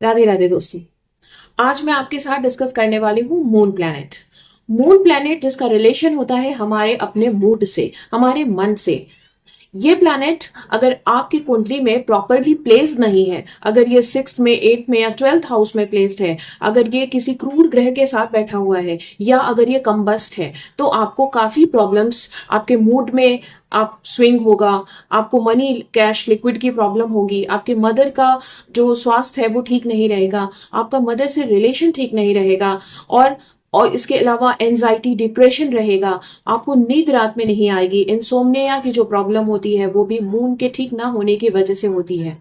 राधे राधे दोस्तों। आज मैं आपके साथ डिस्कस करने वाली हूँ मून प्लैनेट। मून प्लैनेट जिसका रिलेशन होता है हमारे अपने मूड से, हमारे मन से। ये प्लैनेट अगर आपकी कुंडली में प्रॉपरली प्लेस्ड नहीं है, अगर ये 6th में, 8th में या 12th हाउस में प्लेस्ड है, अगर ये किसी क्रूर ग्रह के साथ बैठा हुआ है, या अगर ये कंबस्ट है, तो आपको काफी प्रॉब्लम्स, आपके मूड में आप स्विंग होगा, आपको मनी कैश लिक्विड की प्रॉब्लम होगी, आपके मदर का जो स्वास्थ्य है वो ठीक नहीं रहेगा, आपका मदर से रिलेशन ठीक नहीं रहेगा, और इसके अलावा एंजाइटी, डिप्रेशन रहेगा। आपको नींद रात में नहीं आएगी। इंसोम्निया की जो प्रॉब्लम होती है वो भी मून के ठीक ना होने की वजह से होती है।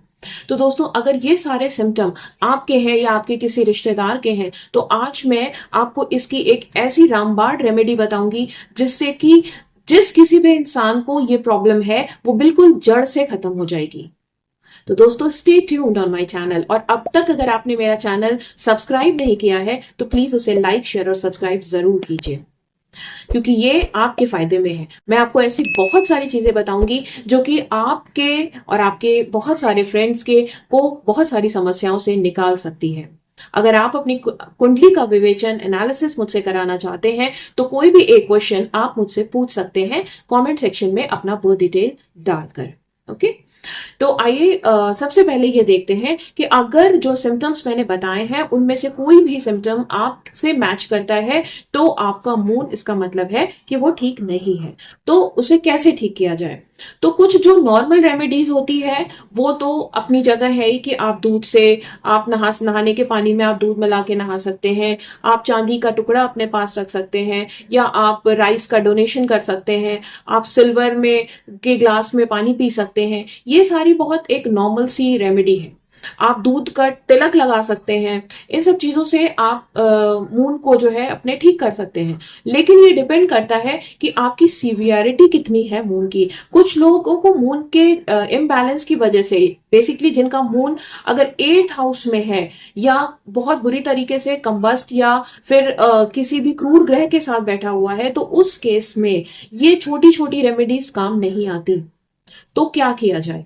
तो दोस्तों, अगर ये सारे सिम्टम आपके हैं या आपके किसी रिश्तेदार के हैं, तो आज मैं आपको इसकी एक ऐसी रामबाण रेमेडी बताऊंगी जिससे कि जिस किसी भी इंसान को ये प्रॉब्लम है वो बिल्कुल जड़ से खत्म हो जाएगी। तो दोस्तों, stay tuned on my channel. और अब तक अगर आपने मेरा चैनल सब्सक्राइब नहीं किया है तो प्लीज उसे लाइक, शेयर और सब्सक्राइब जरूर कीजिए, क्योंकि ये आपके फायदे में है। मैं आपको ऐसी बहुत सारी चीजें बताऊंगी जो कि आपके और आपके बहुत सारे फ्रेंड्स के को बहुत सारी समस्याओं से निकाल सकती है। अगर आप अपनी कुंडली का विवेचन, एनालिसिस मुझसे कराना चाहते हैं तो कोई भी एक क्वेश्चन आप मुझसे पूछ सकते हैं कमेंट सेक्शन में अपना पूरी डिटेल डालकर। ओके, तो आइए सबसे पहले ये देखते हैं कि अगर जो सिम्टम्स मैंने बताए हैं उनमें से कोई भी सिम्टम आपसे मैच करता है तो आपका मून, इसका मतलब है कि वो ठीक नहीं है। तो उसे कैसे ठीक किया जाए? तो कुछ जो नॉर्मल रेमेडीज होती है वो तो अपनी जगह है ही, कि आप दूध से, आप नहाने के पानी में आप दूध मिला के नहा सकते हैं, आप चांदी का टुकड़ा अपने पास रख सकते हैं, या आप राइस का डोनेशन कर सकते हैं, आप सिल्वर में के ग्लास में पानी पी सकते हैं। ये सारी बहुत एक नॉर्मल सी रेमेडी है। आप दूध का तिलक लगा सकते हैं। इन सब चीजों से आप मून को जो है अपने ठीक कर सकते हैं। लेकिन ये डिपेंड करता है कि आपकी सीवियरिटी कितनी है मून की। कुछ लोगों को मून के इम्बैलेंस की वजह से, बेसिकली जिनका मून अगर 8th हाउस में है या बहुत बुरी तरीके से कंबस्ट या फिर किसी भी क्रूर ग्रह के साथ बैठा हुआ है, तो उस केस में ये छोटी छोटी रेमेडीज काम नहीं आती। तो क्या किया जाए?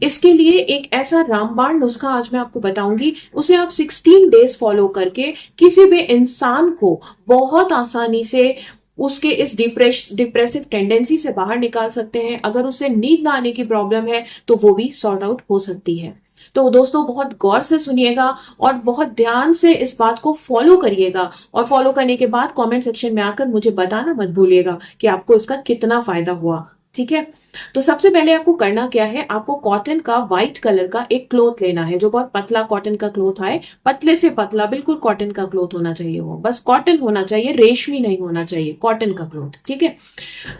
इसके लिए एक ऐसा रामबाण नुस्खा आज मैं आपको बताऊंगी। उसे आप 16 डेज फॉलो करके किसी भी इंसान को बहुत आसानी से उसके इस डिप्रेसिव टेंडेंसी से बाहर निकाल सकते हैं। अगर उसे नींद ना आने की प्रॉब्लम है तो वो भी सॉर्ट आउट हो सकती है। तो दोस्तों, बहुत गौर से सुनिएगा और बहुत ध्यान से इस बात को फॉलो करिएगा। और फॉलो करने के बाद कमेंट सेक्शन में आकर मुझे बताना मत भूलिएगा कि आपको इसका कितना फायदा हुआ। ठीक है? तो सबसे पहले आपको करना क्या है, आपको कॉटन का व्हाइट कलर का एक क्लॉथ लेना है, जो बहुत पतला कॉटन का क्लॉथ आए, पतले से पतला बिल्कुल कॉटन का क्लॉथ होना चाहिए। वो बस कॉटन होना चाहिए, रेशमी नहीं होना चाहिए, कॉटन का क्लॉथ। ठीक है?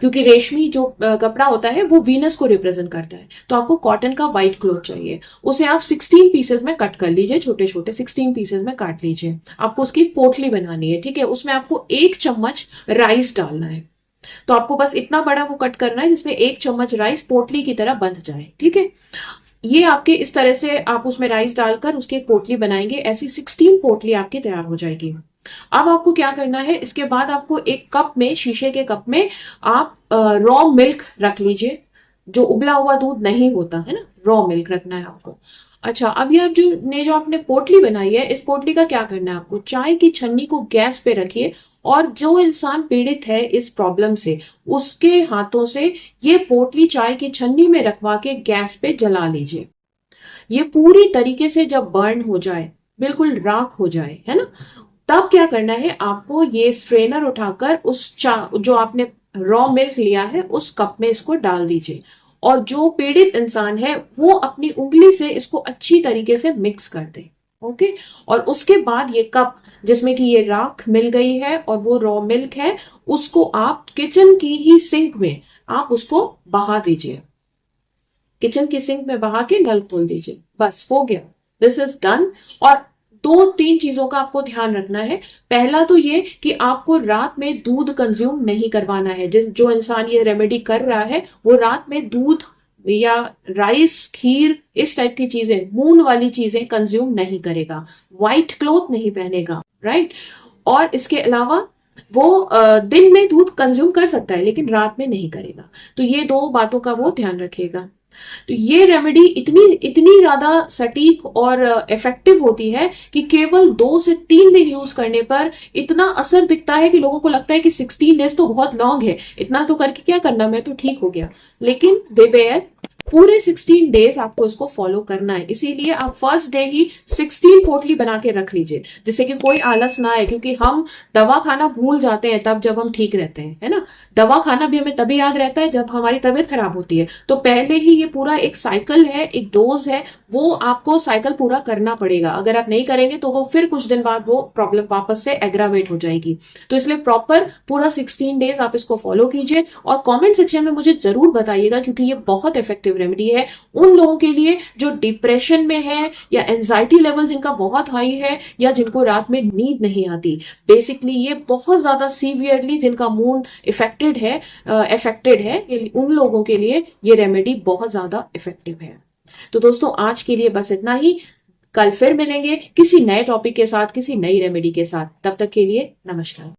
क्योंकि रेशमी जो कपड़ा होता है वो वीनस को रिप्रेजेंट करता है। तो आपको कॉटन का व्हाइट क्लॉथ चाहिए। उसे आप 16 पीसेस में कट कर लीजिए, छोटे छोटे 16 पीसेस में काट लीजिए। आपको उसकी पोटली बनानी है। ठीक है? उसमें आपको 1 चम्मच राइस डालना है। तो आपको बस इतना बड़ा वो कट करना है जिसमें 1 चम्मच राइस पोटली की तरह बंध जाए। ठीक है? ये आपके इस तरह से आप उसमें राइस डालकर उसकी एक पोटली बनाएंगे। ऐसी 16 पोटली आपकी तैयार हो जाएगी। अब आपको क्या करना है, इसके बाद आपको एक कप में, शीशे के कप में आप रॉ मिल्क रख लीजिए। जो उबला हुआ दूध नहीं होता है ना, रॉ मिल्क रखना है आपको। अच्छा, अब ये जो आपने पोटली बनाई है, इस पोटली का क्या करना है, आपको चाय की छन्नी को गैस पे रखिए और जो इंसान पीड़ित है इस प्रॉब्लम से, उसके हाथों से ये पोटली चाय की छन्नी में रखवा के गैस पे जला लीजिए। ये पूरी तरीके से जब बर्न हो जाए, बिल्कुल राख हो जाए, है ना, तब क्या करना है, आपको ये स्ट्रेनर उठाकर उस जो आपने रॉ मिल्क लिया है उस कप में इसको डाल दीजिए। और जो पीड़ित इंसान है वो अपनी उंगली से इसको अच्छी तरीके से मिक्स कर दे। ओके? और उसके बाद ये कप जिसमें कि ये राख मिल गई है और वो रॉ मिल्क है, उसको आप किचन की ही सिंक में आप उसको बहा दीजिए। किचन की सिंक में बहा के नल खोल दीजिए। बस हो गया, दिस इज डन। और 2-3 चीजों का आपको ध्यान रखना है। पहला तो ये कि आपको रात में दूध कंज्यूम नहीं करवाना है। जो इंसान ये रेमेडी कर रहा है वो रात में दूध या राइस, खीर, इस टाइप की चीजें, मून वाली चीजें कंज्यूम नहीं करेगा। व्हाइट क्लॉथ नहीं पहनेगा। राइट? और इसके अलावा वो दिन में दूध कंज्यूम कर सकता है लेकिन रात में नहीं करेगा। तो ये 2 बातों का वो ध्यान रखिएगा। तो ये रेमेडी इतनी इतनी ज्यादा सटीक और इफेक्टिव होती है कि केवल 2 से 3 दिन यूज करने पर इतना असर दिखता है कि लोगों को लगता है कि 16 डेज तो बहुत लॉन्ग है, इतना तो करके क्या करना, मैं तो ठीक हो गया। लेकिन बेबेयर पूरे 16 डेज आपको इसको फॉलो करना है, इसीलिए आप फर्स्ट डे ही 16 पोटली बना के रख लीजिए, जिससे कि कोई आलस ना आए, क्योंकि हम दवा खाना भूल जाते हैं तब जब हम ठीक रहते हैं, है ना। दवा खाना भी हमें तभी याद रहता है जब हमारी तबीयत खराब होती है। तो पहले ही ये पूरा एक साइकिल है, एक डोज है, वो आपको साइकिल पूरा करना पड़ेगा। अगर आप नहीं करेंगे तो वो फिर कुछ दिन बाद वो प्रॉब्लम वापस से एग्रावेट हो जाएगी। तो इसलिए प्रॉपर पूरा 16 डेज आप इसको फॉलो कीजिए और कमेंट सेक्शन में मुझे जरूर बताइएगा, क्योंकि ये बहुत इफेक्टिव रेमेडी है उन लोगों के लिए जो डिप्रेशन में है या एंजाइटी लेवल जिनका बहुत हाई है या जिनको रात में नींद नहीं आती। बेसिकली ये बहुत ज्यादा सीवियरली जिनका मूड अफेक्टेड है उन लोगों के लिए ये रेमेडी बहुत ज्यादा इफेक्टिव है। तो दोस्तों आज के लिए बस इतना ही। कल फिर मिलेंगे किसी नए टॉपिक के साथ, किसी नई रेमेडी के साथ। तब तक के लिए नमस्कार।